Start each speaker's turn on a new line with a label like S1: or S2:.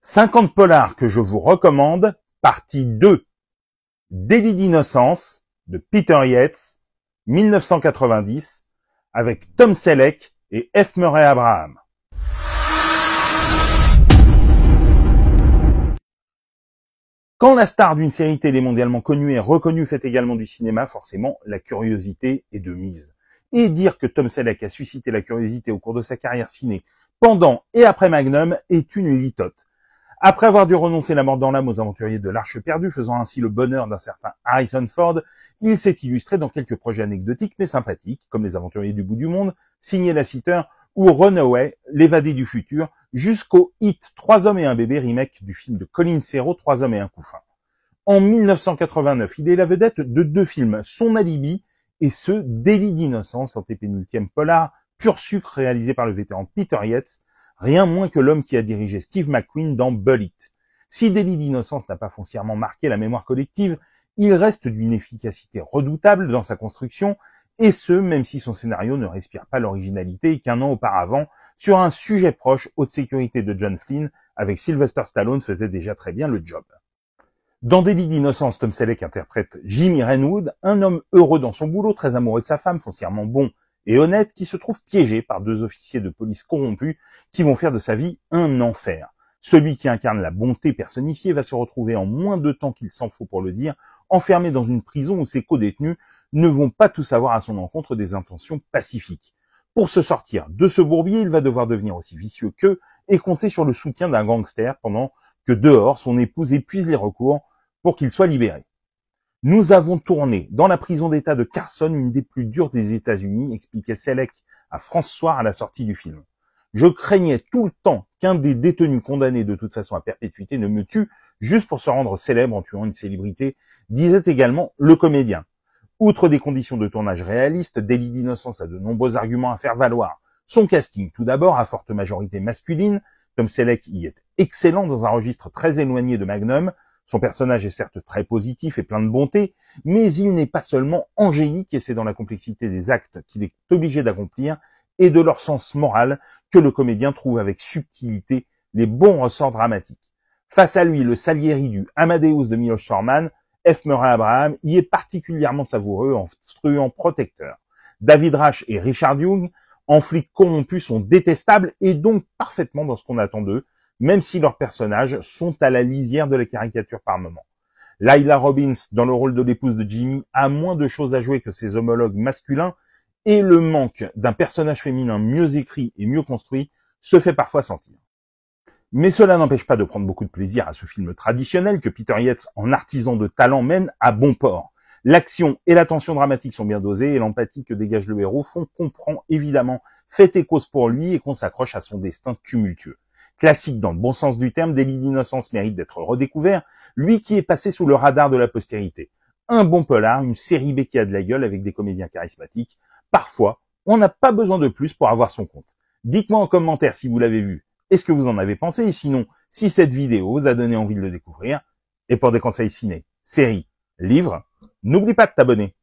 S1: 50 polars que je vous recommande, partie 2. Délit d'innocence de Peter Yates, 1990, avec Tom Selleck et F. Murray Abraham. Quand la star d'une série télé mondialement connue et reconnue fait également du cinéma, forcément, la curiosité est de mise. Et dire que Tom Selleck a suscité la curiosité au cours de sa carrière ciné, pendant et après Magnum, est une litote. Après avoir dû renoncer la mort dans l'âme aux aventuriers de l'Arche perdue, faisant ainsi le bonheur d'un certain Harrison Ford, il s'est illustré dans quelques projets anecdotiques mais sympathiques, comme Les Aventuriers du bout du monde, Signé Lassiter ou Runaway, L'évadé du futur, jusqu'au hit 3 hommes et un bébé, remake du film de Colin Serrault, 3 hommes et un couffin. En 1989, il est la vedette de 2 films, Son alibi et ce Délit d'innocence, l'antépénultième polar, pur sucre réalisé par le vétéran Peter Yates, rien moins que l'homme qui a dirigé Steve McQueen dans Bullitt. Si Délit d'innocence n'a pas foncièrement marqué la mémoire collective, il reste d'une efficacité redoutable dans sa construction, et ce, même si son scénario ne respire pas l'originalité et qu'un an auparavant, sur un sujet proche, Haute sécurité de John Flynn, avec Sylvester Stallone, faisait déjà très bien le job. Dans Délit d'innocence, Tom Selleck interprète Jimmy Renwood, un homme heureux dans son boulot, très amoureux de sa femme, foncièrement bon et honnête, qui se trouve piégé par 2 officiers de police corrompus qui vont faire de sa vie un enfer. Celui qui incarne la bonté personnifiée va se retrouver en moins de temps qu'il s'en faut pour le dire, enfermé dans une prison où ses co-détenus ne vont pas tous avoir à son encontre des intentions pacifiques. Pour se sortir de ce bourbier, il va devoir devenir aussi vicieux qu'eux et compter sur le soutien d'un gangster pendant que dehors, son épouse épuise les recours pour qu'il soit libéré. Nous avons tourné dans la prison d'État de Carson, une des plus dures des États-Unis, expliquait Selleck à France Soir à la sortie du film. Je craignais tout le temps qu'un des détenus condamnés de toute façon à perpétuité ne me tue juste pour se rendre célèbre en tuant une célébrité, disait également le comédien. Outre des conditions de tournage réalistes, Délit d'innocence a de nombreux arguments à faire valoir. Son casting, tout d'abord, à forte majorité masculine. Tom Selleck y est excellent dans un registre très éloigné de Magnum. Son personnage est certes très positif et plein de bonté, mais il n'est pas seulement angélique et c'est dans la complexité des actes qu'il est obligé d'accomplir et de leur sens moral que le comédien trouve avec subtilité les bons ressorts dramatiques. Face à lui, le Salieri du Amadeus de Milos Forman, F. Murray Abraham, y est particulièrement savoureux en truand protecteur. David Rash et Richard Young, en flics corrompus, sont détestables et donc parfaitement dans ce qu'on attend d'eux, même si leurs personnages sont à la lisière de la caricature par moments. Lila Robbins, dans le rôle de l'épouse de Jimmy, a moins de choses à jouer que ses homologues masculins, et le manque d'un personnage féminin mieux écrit et mieux construit se fait parfois sentir. Mais cela n'empêche pas de prendre beaucoup de plaisir à ce film traditionnel que Peter Yates, en artisan de talent, mène à bon port. L'action et la tension dramatique sont bien dosées et l'empathie que dégage le héros font qu'on prend évidemment fait et cause pour lui et qu'on s'accroche à son destin tumultueux. Classique dans le bon sens du terme, Délit d'innocence mérite d'être redécouvert, lui qui est passé sous le radar de la postérité. Un bon polar, une série B qui a de la gueule avec des comédiens charismatiques. Parfois, on n'a pas besoin de plus pour avoir son compte. Dites-moi en commentaire si vous l'avez vu et ce que vous en avez pensé, et sinon, si cette vidéo vous a donné envie de le découvrir. Et pour des conseils ciné, séries, livres, n'oublie pas de t'abonner.